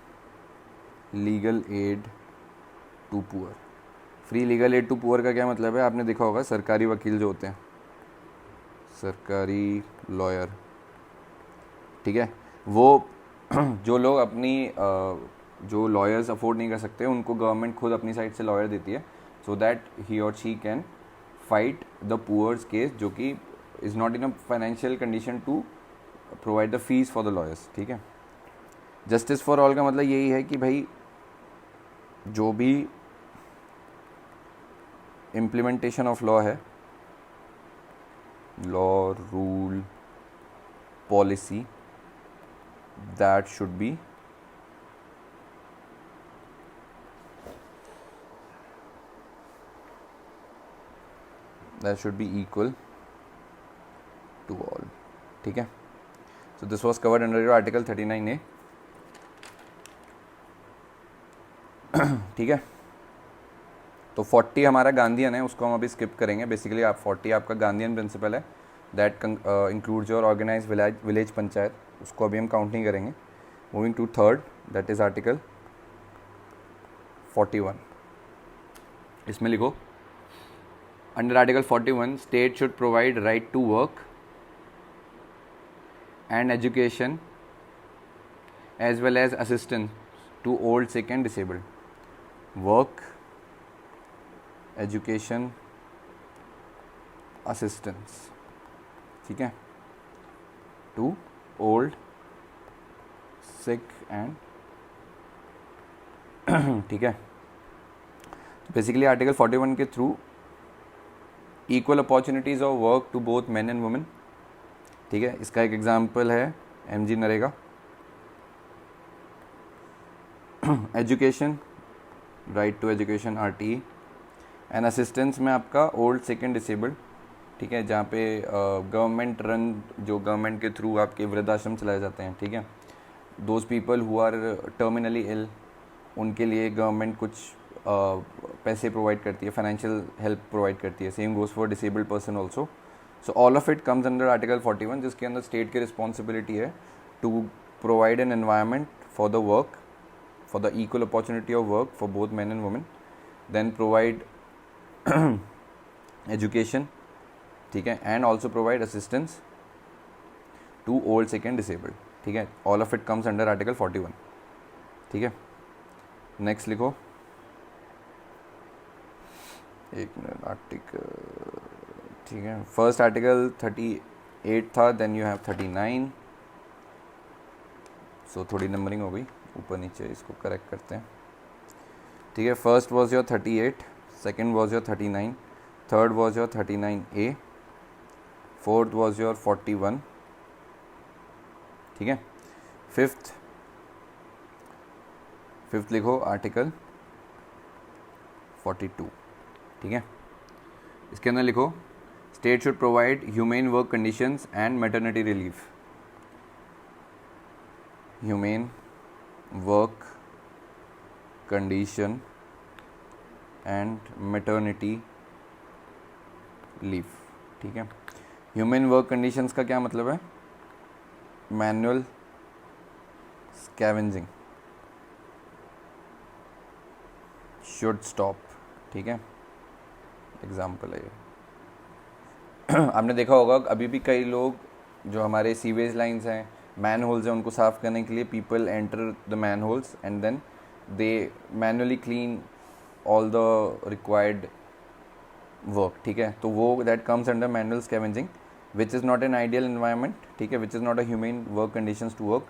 legal aid to poor. Free legal aid to poor का क्या मतलब है? आपने देखा होगा सरकारी वकील जो होते हैं, सरकारी लॉयर. ठीक है, वो जो लोग अपनी जो लॉयर्स अफोर्ड नहीं कर सकते उनको गवर्नमेंट खुद अपनी साइड से लॉयर देती है, so that he or she can fight the poor's case, जो कि is not in a financial condition to provide the fees for the lawyers. ठीक है, जस्टिस फॉर ऑल का मतलब यही है कि भाई जो भी इम्प्लीमेंटेशन ऑफ लॉ है, law, rule, policy, that should be equal to all. ठीक है, so this was covered under your article 39A. ठीक है, तो 40 हमारा गांधीयन है, उसको हम अभी स्किप करेंगे. बेसिकली आप 40 आपका गांधीयन प्रिंसिपल है, that includes your organize village panchayat, उसको अभी हम काउंट नहीं करेंगे. Moving to third, that is article 41. इसमें लिखो under article 41 state should provide right to work and education as well as assistance to old, sick and disabled. Work, education, assistance. ठीक है, to old, sick and. ठीक है, basically article 41 के through equal opportunities of work to both men and women. ठीक है, इसका एक example है MG NREGA. Education, right to education RTE. And assistance में आपका ओल्ड, सिक एंड डिसेबल्ड. ठीक है, जहाँ पे गवर्नमेंट रन, जो गवर्नमेंट के थ्रू आपके वृद्धाश्रम चलाए जाते हैं. ठीक है, those people who are terminally ill, उनके लिए गवर्नमेंट कुछ पैसे प्रोवाइड करती है, फाइनेंशियल हेल्प प्रोवाइड करती है. Same goes for disabled person also. So all of it comes under article 41, जिसके अंदर स्टेट की रिस्पॉन्सिबिलिटी है to provide an environment for the work, for the equal opportunity of work for both man and women. Then provide education, ठीक है, and also provide assistance to old sick and disabled, ठीक है, all of it comes under article 41, ठीक है। Next लिखो, एक minute, article, ठीक है, फर्स्ट आर्टिकल 38 था, देन यू हैव 39, सो थोड़ी नंबरिंग हो गई ऊपर नीचे, इसको करेक्ट करते हैं, ठीक है। First was your 38, second was your 39, third was your 39A, fourth was your 41, ठीक है। फिफ्थ लिखो आर्टिकल 42, ठीक है। इसके अंदर लिखो, state should provide humane work conditions and maternity relief, humane work condition and maternity leave, ठीक है। ह्यूमन वर्क कंडीशंस का क्या मतलब है? मैनुअल स्कैवेंजिंग शुड स्टॉप, ठीक है, एग्जाम्पल है ये। आपने देखा होगा अभी भी कई लोग जो हमारे सीवेज लाइंस हैं, मैन होल्स हैं, उनको साफ़ करने के लिए people enter the manholes and then they manually clean all the required work, ठीक है। तो वो that comes under manual scavenging which is not an ideal environment, ठीक है, which is not a human work conditions to work.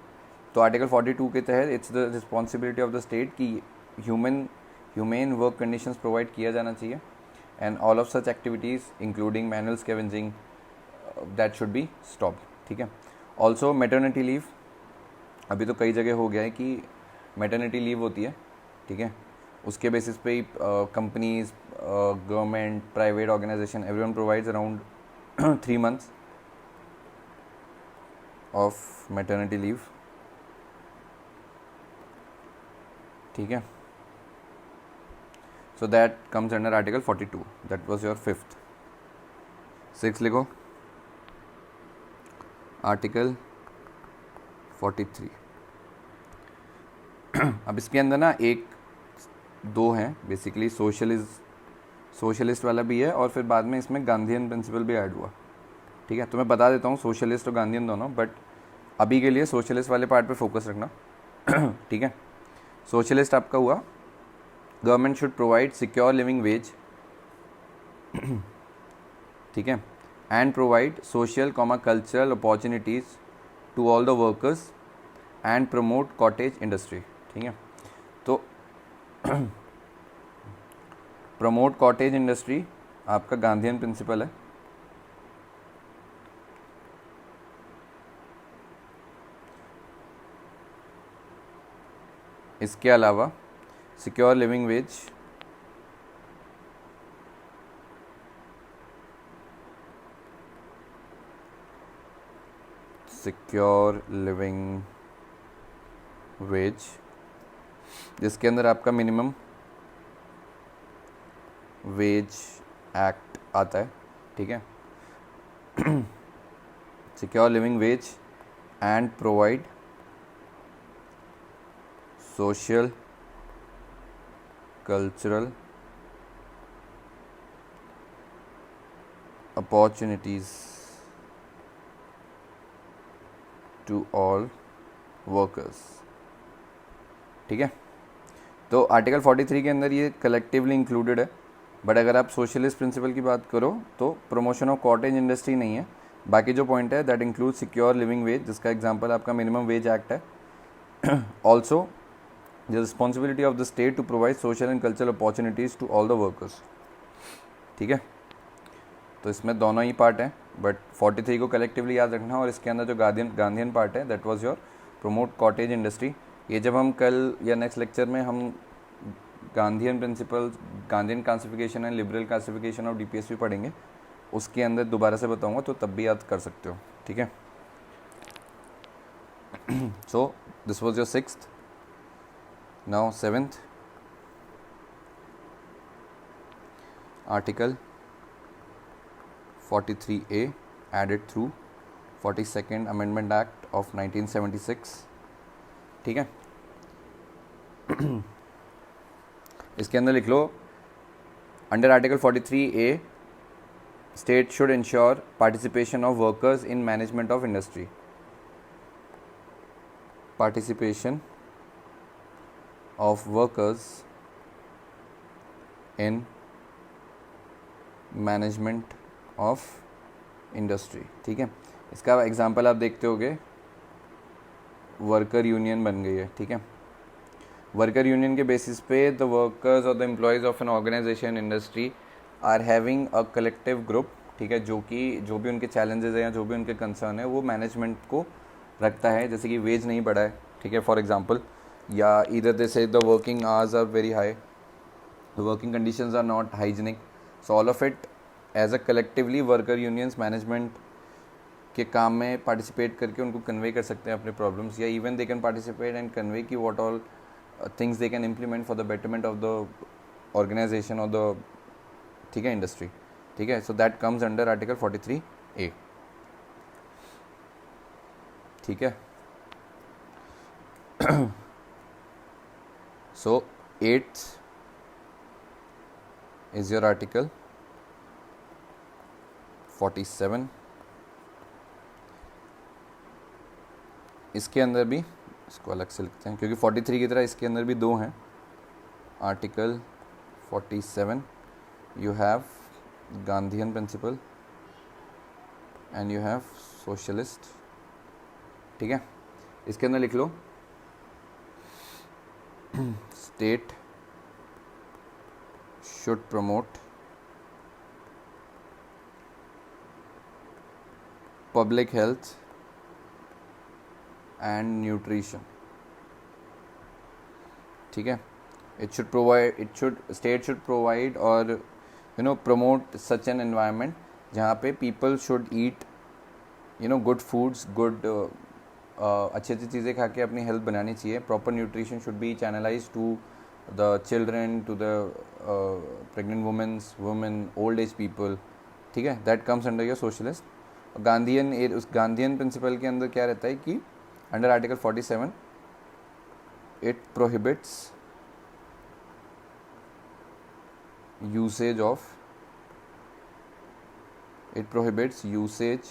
तो article 42 के तहत it's the responsibility of the state कि ह्यूमन वर्क कंडीशंस प्रोवाइड किया जाना चाहिए, and all of such activities including manual scavenging that should be stop, ठीक है। Also maternity leave, अभी तो कई जगह हो गया है कि मैटरनिटी लीव होती है, ठीक है, उसके बेसिस पे ही companies, government, private organisation, everyone provides around 3 months of maternity leave, ठीक है। So that comes under article 42, that was your fifth. 6 लिखो, आर्टिकल 43। अब इसके अंदर ना एक दो हैं बेसिकली, सोशलिस्ट वाला भी है और फिर बाद में इसमें गांधीयन प्रिंसिपल भी ऐड हुआ, ठीक है। तो मैं बता देता हूँ सोशलिस्ट और गांधीयन दोनों, बट अभी के लिए सोशलिस्ट वाले पार्ट पे फोकस रखना, ठीक है। सोशलिस्ट आपका हुआ, government should provide secure living wage, ठीक है, and provide social cultural opportunities to all the workers and promote cottage industry, ठीक है। तो प्रमोट कॉटेज इंडस्ट्री आपका गांधीयन प्रिंसिपल है, इसके अलावा सिक्योर लिविंग वेज, जिसके अंदर आपका मिनिमम वेज एक्ट आता है, ठीक है। Secure living wage and provide social cultural opportunities to all workers, ठीक है। तो आर्टिकल 43 के अंदर ये कलेक्टिवली इंक्लूडेड है, बट अगर आप सोशलिस्ट प्रिंसिपल की बात करो तो प्रमोशन ऑफ कॉटेज इंडस्ट्री नहीं है, बाकी जो पॉइंट है that include secure living wage, जिसका एग्जांपल आपका मिनिमम वेज एक्ट है। Also the responsibility of the state to provide social and cultural opportunities to all the workers, ठीक है। तो इसमें दोनों ही पार्ट हैं, बट 43 को कलेक्टिवली याद रखना, और इसके अंदर जो गांधीयन पार्ट है that was your promote cottage industry. ये जब हम कल या नेक्स्ट लेक्चर में हम Gandhian principles, Gandhian classification and liberal classification of DPSP पढ़ेंगे, उसके अंदर दोबारा से बताऊंगा, तो तब भी याद कर सकते हो, ठीक है। So this was your 6th, now 7th article 43A added through 42nd Amendment Act of 1976, ठीक है। इसके अंदर लिख लो, under article 43A state should ensure participation of workers in management of industry. Participation of workers in management of industry. ठीक है, इसका example आप देखते होगे, वर्कर यूनियन बन गई है. ठीक है, वर्कर यूनियन के बेसिस पे द वर्कर्स और the employees of an organization industry are having a collective group. ठीक है, जो भी उनके चैलेंजेस हैं या जो भी उनके कंसर्न है वो मैनेजमेंट को रखता है. जैसे कि वेज नहीं बढ़ा है, ठीक है, फॉर एग्जांपल, या इधर they say the working hours are very high, the working conditions are not hygienic. So all of it as a collectively worker unions management के काम में पार्टिसिपेट करके उनको कन्वे कर सकते हैं अपने प्रॉब्लम्स, या even they can participate and convey की what all things they can implement for the betterment of the organisation और द, ठीक है, इंडस्ट्री. ठीक है, so that comes under article 43A. ठीक है, सो 8th इज योर आर्टिकल 47. इसके अंदर भी, इसको अलग से लिखते हैं क्योंकि 43 की तरह इसके अंदर भी दो हैं. Article 47 you have Gandhian principle and you have socialist. ठीक है, इसके अंदर लिख लो, state should promote public health and nutrition. ठीक है, स्टेट शुड प्रोवाइड और प्रमोट सच एन एनवायरनमेंट जहाँ पे people should eat good foods, good अच्छी अच्छी चीज़ें खा के अपनी हेल्थ बनानी चाहिए. Proper nutrition should be channelize to the children, to the pregnant women, old age people. ठीक है, that comes under your socialist. उस गांधीयन प्रिंसिपल के अंदर क्या रहता है कि under article 47 it prohibits usage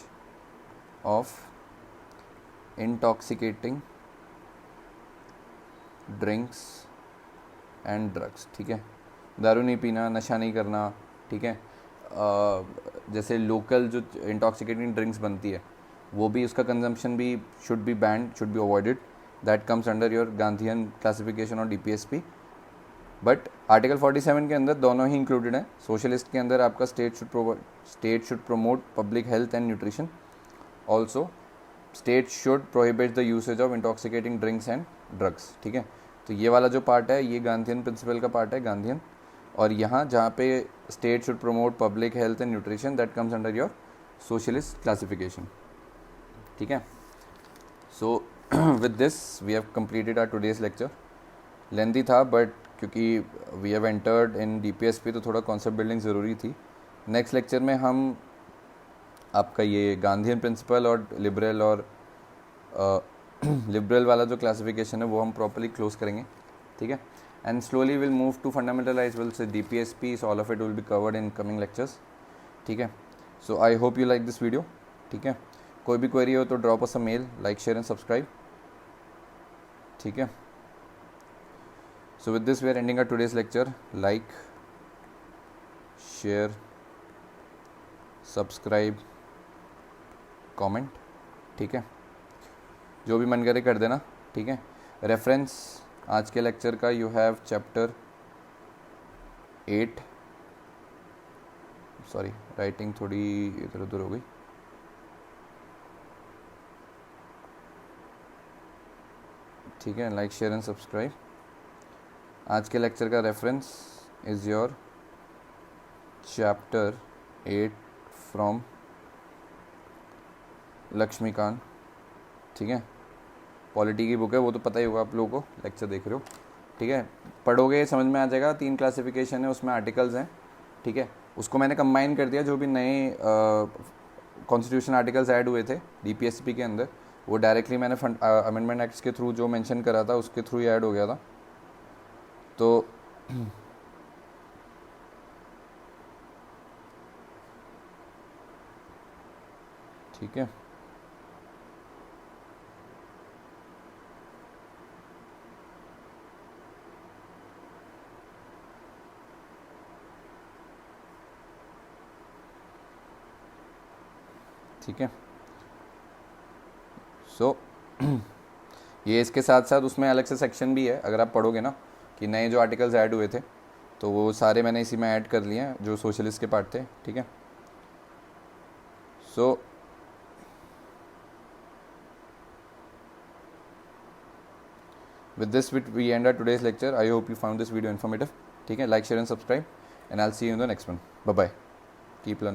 of intoxicating drinks and drugs. ठीक है, दारू नहीं पीना, नशा नहीं करना. ठीक है, जैसे लोकल जो इंटॉक्सिकेटिंग ड्रिंक्स बनती है वो भी, उसका कंजम्पशन भी should be band, should be avoided. That comes under your Gandhian classification और DPSP. बट आर्टिकल 47 के अंदर दोनों ही इंक्लूडेड हैं. सोशलिस्ट के अंदर आपका state should promote public health and nutrition. Also state should prohibit the usage of intoxicating drinks and drugs. ठीक है, तो ये वाला जो पार्ट है ये गांधीयन प्रिंसिपल का पार्ट है, गांधीयन. और यहाँ जहाँ पे state should promote public health and nutrition, that comes under your socialist classification. ठीक है, so with this we have completed our today's lecture. Lengthy था बट क्योंकि we have entered in DPSP तो थोड़ा कॉन्सेप्ट बिल्डिंग ज़रूरी थी. Next lecture में हम आपका ये गांधीयन प्रिंसिपल और लिबरल लिबरल वाला जो क्लासिफिकेशन है वो हम प्रॉपर्ली क्लोज करेंगे. ठीक है, and slowly will move to fundamental as well से DPSP. So all of it will be covered in coming lectures. ठीक है, so I hope you like this video. ठीक है, कोई भी क्वेरी हो तो drop us a mail, like, share and subscribe. ठीक है, so with this we are ending our today's lecture. Like, share, subscribe, comment. ठीक है, जो भी मन करे कर देना. ठीक है, रेफरेंस आज के लेक्चर का you have chapter 8. Sorry, writing थोड़ी इधर उधर हो गई. ठीक है, लाइक, शेयर एंड सब्सक्राइब. आज के लेक्चर का reference is your chapter 8 from Laxmikanth. ठीक है, पॉलिटी की बुक है, वो तो पता ही होगा आप लोगों को, लेक्चर देख रहे हो. ठीक है, पढ़ोगे समझ में आ जाएगा. 3 क्लासिफिकेशन है, उसमें आर्टिकल्स हैं. ठीक है, उसको मैंने कंबाइन कर दिया. जो भी नए कॉन्स्टिट्यूशन आर्टिकल्स ऐड हुए थे DPSP के अंदर, वो डायरेक्टली मैंने अमेंडमेंट एक्ट्स के थ्रू जो मेंशन करा था उसके थ्रू ही ऐड हो गया था. तो ठीक है। ठीक है। सो ये इसके साथ साथ उसमें अलग से सेक्शन भी है, अगर आप पढ़ोगे ना कि नए जो आर्टिकल्स ऐड हुए थे तो वो सारे मैंने इसी में ऐड कर लिए हैं जो सोशलिस्ट के पार्ट थे। ठीक है। सो with this we end our today's lecture. I hope you found this video informative. ठीक है, like, share and subscribe and I'll see you in the next one. Bye bye. Keep learning.